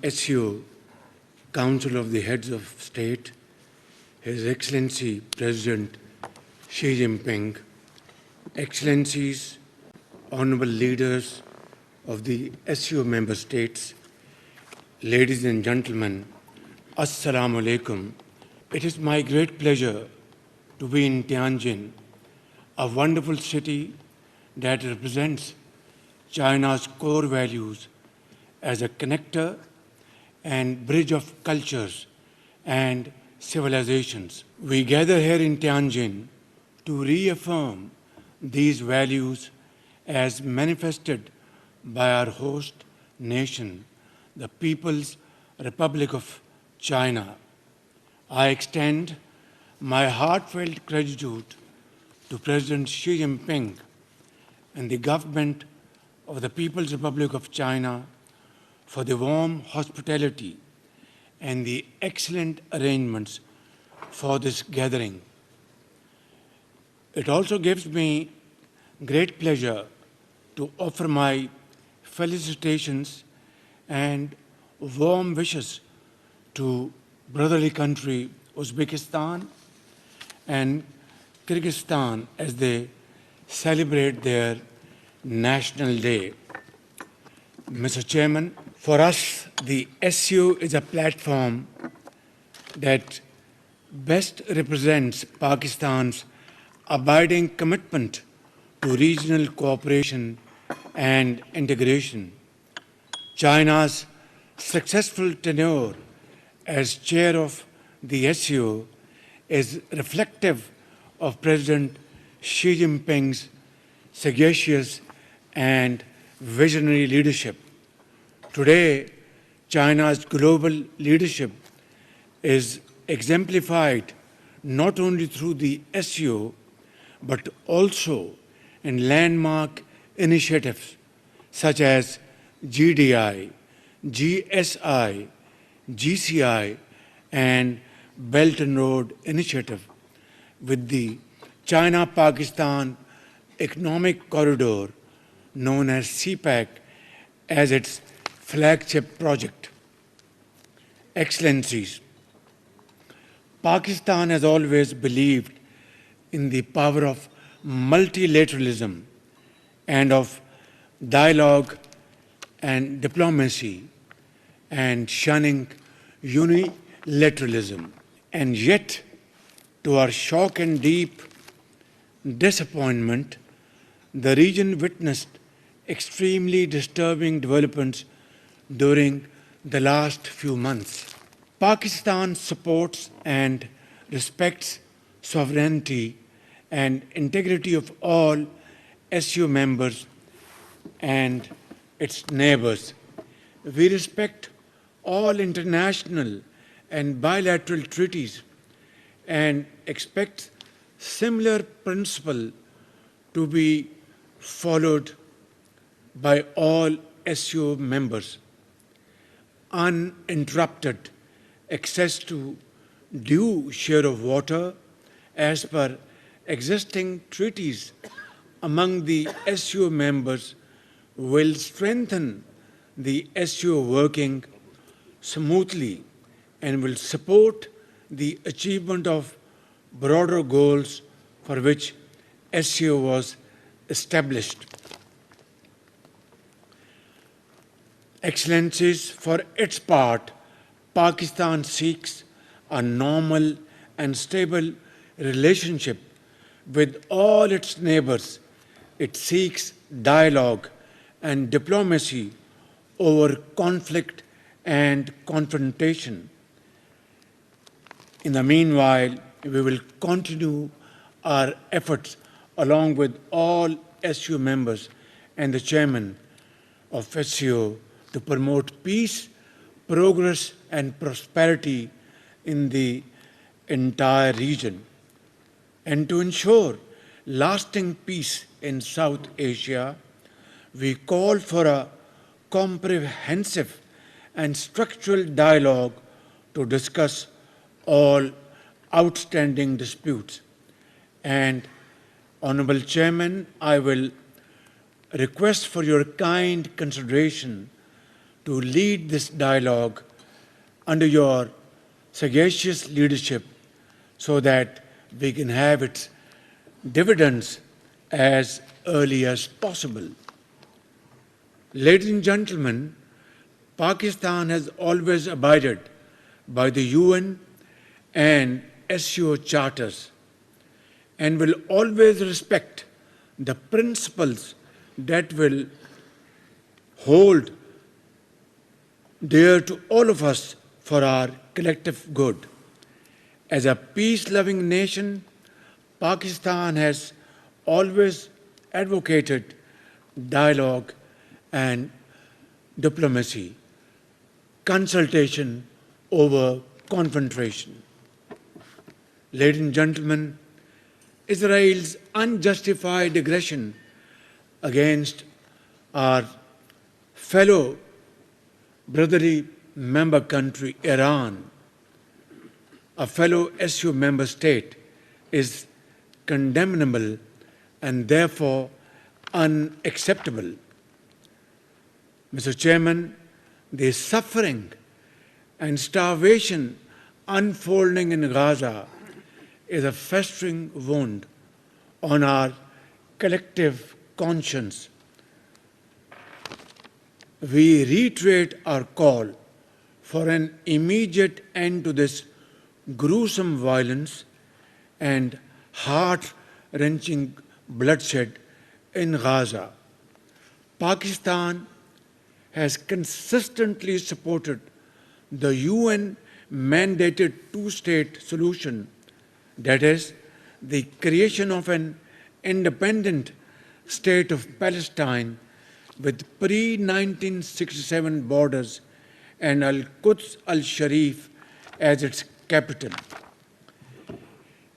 SEO, Council of the Heads of State, His Excellency President Xi Jinping, Excellencies, Honorable Leaders of the SEO member states, ladies and gentlemen, Assalamu alaikum. It is my great pleasure to be in Tianjin, a wonderful city that represents China's core values as a connector and bridge of cultures and civilizations. We gather here in Tianjin to reaffirm these values as manifested by our host nation, the People's Republic of China. I extend my heartfelt gratitude to President Xi Jinping and the government of the People's Republic of China for the warm hospitality and the excellent arrangements for this gathering. It also gives me great pleasure to offer my felicitations and warm wishes to brotherly country Uzbekistan and Kyrgyzstan as they celebrate their National Day. Mr. Chairman, for us, the SEO is a platform that best represents Pakistan's abiding commitment to regional cooperation and integration. China's successful tenure as chair of the SEO is reflective of President Xi Jinping's sagacious and visionary leadership. Today, China's global leadership is exemplified not only through the SEO, but also in landmark initiatives such as GDI, GSI, GCI, and Belt and Road Initiative, with the China-Pakistan Economic Corridor, known as CPEC, as its flagship project. Excellencies, Pakistan has always believed in the power of multilateralism and of dialogue and diplomacy and shunning unilateralism. And yet, to our shock and deep disappointment, the region witnessed extremely disturbing developments during the last few months. Pakistan supports and respects sovereignty and integrity of all SU members and its neighbors. We respect all international and bilateral treaties and expect similar principle to be followed by all SU members. Uninterrupted access to due share of water as per existing treaties among the SU members will strengthen the SU working smoothly and will support the achievement of broader goals for which SU was established. Excellencies, for its part, Pakistan seeks a normal and stable relationship with all its neighbors. It seeks dialogue and diplomacy over conflict and confrontation. In the meanwhile, we will continue our efforts along with all SU members and the chairman of SU to promote peace, progress, and prosperity in the entire region, and to ensure lasting peace in South Asia. We call for a comprehensive and structural dialogue to discuss all outstanding disputes. And, Honorable Chairman, I will request for your kind consideration to lead this dialogue under your sagacious leadership so that we can have its dividends as early as possible. Ladies and gentlemen, Pakistan has always abided by the UN and SCO charters and will always respect the principles that will hold dear to all of us for our collective good. As a peace-loving nation, Pakistan has always advocated dialogue and diplomacy, consultation over confrontation. Ladies and gentlemen, Israel's unjustified aggression against our fellow brotherly member country, Iran, a fellow SU member state, is condemnable and therefore unacceptable. Mr. Chairman, the suffering and starvation unfolding in Gaza is a festering wound on our collective conscience. We reiterate our call for an immediate end to this gruesome violence and heart-wrenching bloodshed in Gaza. Pakistan has consistently supported the UN-mandated two-state solution, that is, the creation of an independent state of Palestine with pre-1967 borders and Al-Quds al-Sharif as its capital.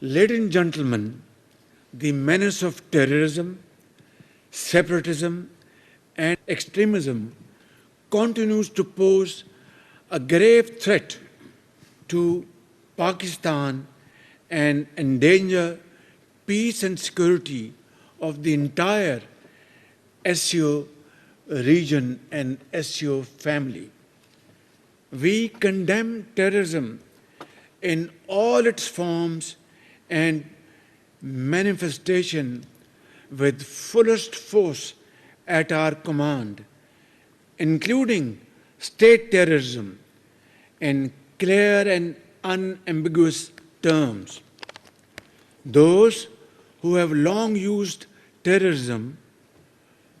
Ladies and gentlemen, the menace of terrorism, separatism, and extremism continues to pose a grave threat to Pakistan and endanger peace and security of the entire SCO region and SCO family. We condemn terrorism in all its forms and manifestation with fullest force at our command, including state terrorism in clear and unambiguous terms. Those who have long used terrorism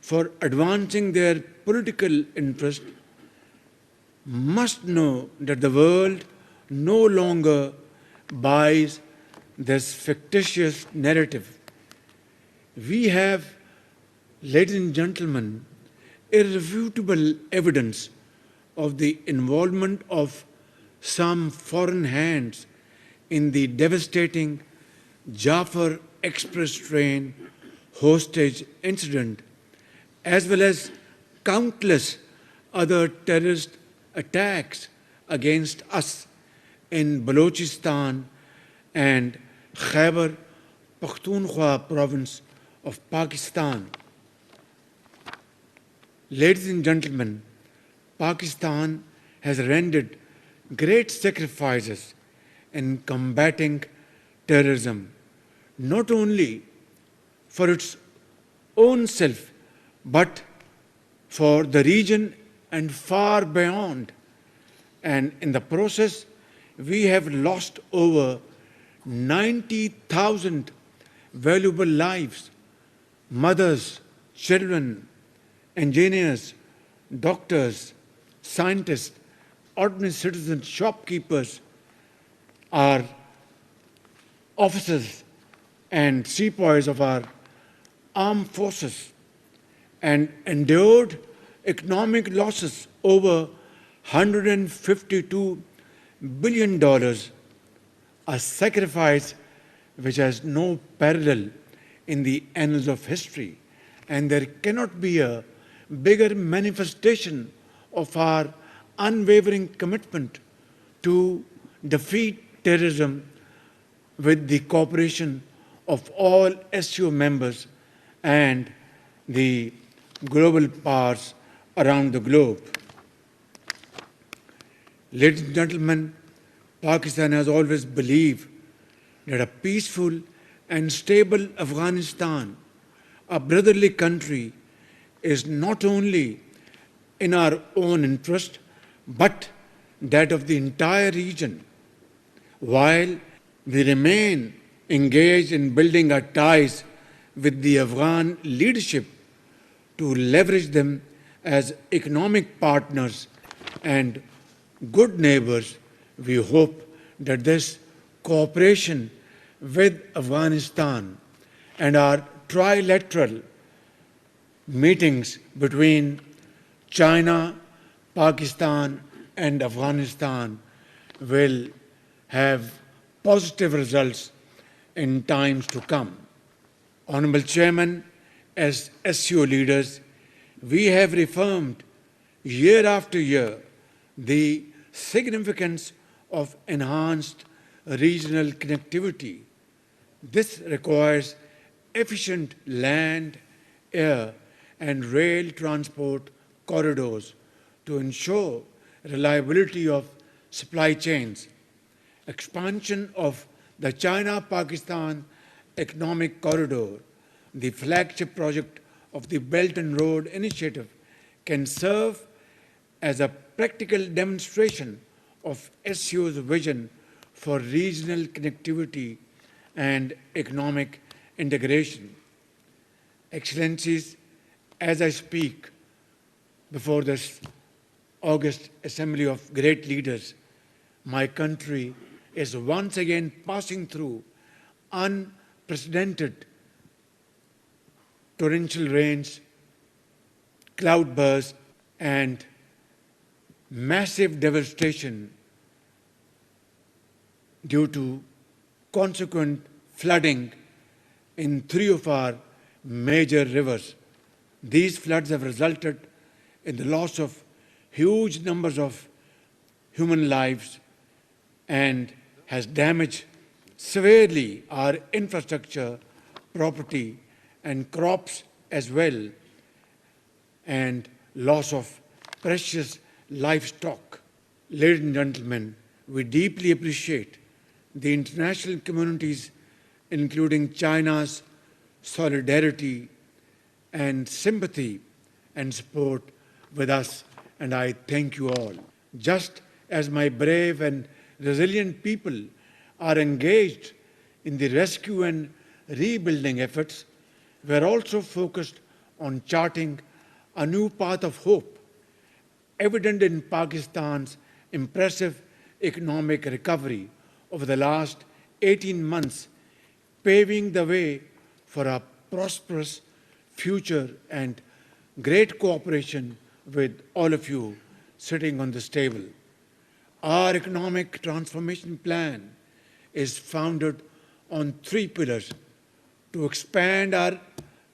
for advancing their political interest must know that the world no longer buys this fictitious narrative. We have, ladies and gentlemen, irrefutable evidence of the involvement of some foreign hands in the devastating Jafar Express train hostage incident, as well as countless other terrorist attacks against us in Balochistan and Khyber Pakhtunkhwa province of Pakistan. Ladies and gentlemen, Pakistan has rendered great sacrifices in combating terrorism, not only for its own self, but for the region and far beyond. And in the process, we have lost over 90,000 valuable lives, mothers, children, engineers, doctors, scientists, ordinary citizens, shopkeepers, our officers and sepoys of our armed forces, and endured economic losses over $152 billion, a sacrifice which has no parallel in the annals of history. And there cannot be a bigger manifestation of our unwavering commitment to defeat terrorism with the cooperation of all SCO members and the global powers around the globe. Ladies and gentlemen, Pakistan has always believed that a peaceful and stable Afghanistan, a brotherly country, is not only in our own interest, but that of the entire region. While we remain engaged in building our ties with the Afghan leadership to leverage them as economic partners and good neighbors, we hope that this cooperation with Afghanistan and our trilateral meetings between China, Pakistan, and Afghanistan will have positive results in times to come. Honorable Chairman, as SCO leaders, we have reaffirmed year after year the significance of enhanced regional connectivity. This requires efficient land, air, and rail transport corridors to ensure reliability of supply chains. Expansion of the China-Pakistan Economic Corridor, the flagship project of the Belt and Road Initiative, can serve as a practical demonstration of SCO's vision for regional connectivity and economic integration. Excellencies, as I speak before this August Assembly of Great Leaders, my country is once again passing through unprecedented torrential rains, cloudbursts, and massive devastation due to consequent flooding in 3 of our major rivers. These floods have resulted in the loss of huge numbers of human lives and has damaged severely our infrastructure, property, and crops as well, and loss of precious livestock. Ladies and gentlemen, we deeply appreciate the international community's, including China's, solidarity and sympathy and support with us, and I thank you all. Just as my brave and resilient people are engaged in the rescue and rebuilding efforts, we are also focused on charting a new path of hope, evident in Pakistan's impressive economic recovery over the last 18 months, paving the way for a prosperous future and great cooperation with all of you sitting on this table. Our economic transformation plan is founded on 3 pillars: to expand our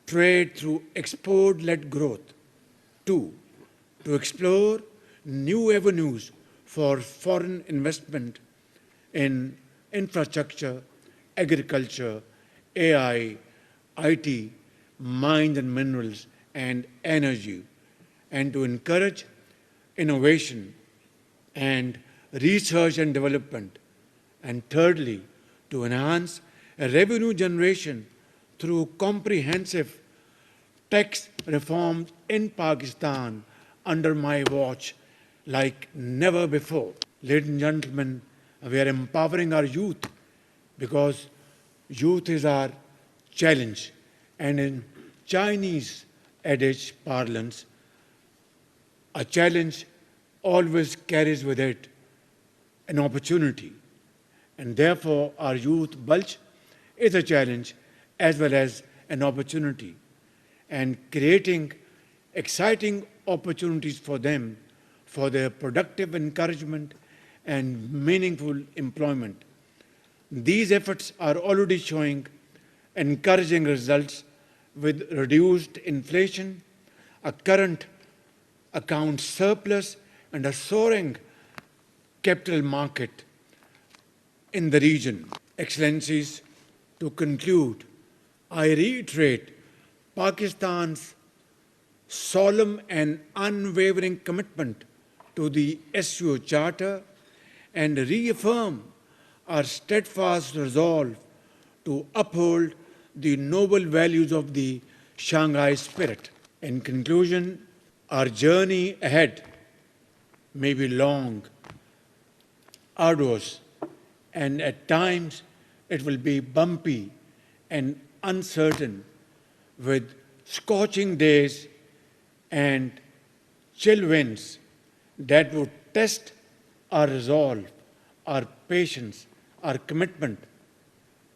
trade through export-led growth; 2, to explore new avenues for foreign investment in infrastructure, agriculture, AI, IT, mines and minerals, and energy, and to encourage innovation and research and development; and thirdly, to enhance revenue generation through comprehensive tax reforms in Pakistan under my watch like never before. Ladies and gentlemen, we are empowering our youth because youth is our challenge, and in Chinese adage parlance, a challenge always carries with it an opportunity, and therefore our youth bulge is a challenge as well as an opportunity, and creating exciting opportunities for them for their productive encouragement and meaningful employment. These efforts are already showing encouraging results with reduced inflation, a current account surplus, and a soaring capital market in the region. Excellencies, to conclude, I reiterate Pakistan's solemn and unwavering commitment to the SCO Charter and reaffirm our steadfast resolve to uphold the noble values of the Shanghai spirit. In conclusion, our journey ahead may be long, arduous, and at times it will be bumpy and uncertain, with scorching days and chill winds that would test our resolve, our patience, our commitment.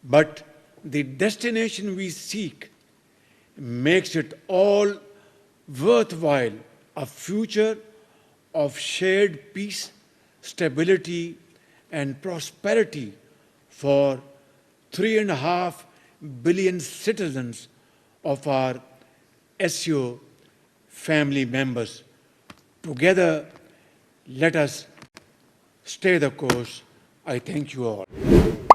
But the destination we seek makes it all worthwhile, a future of shared peace, stability, and prosperity for 3.5 billion citizens of our SCO family members. Together, let us stay the course. I thank you all.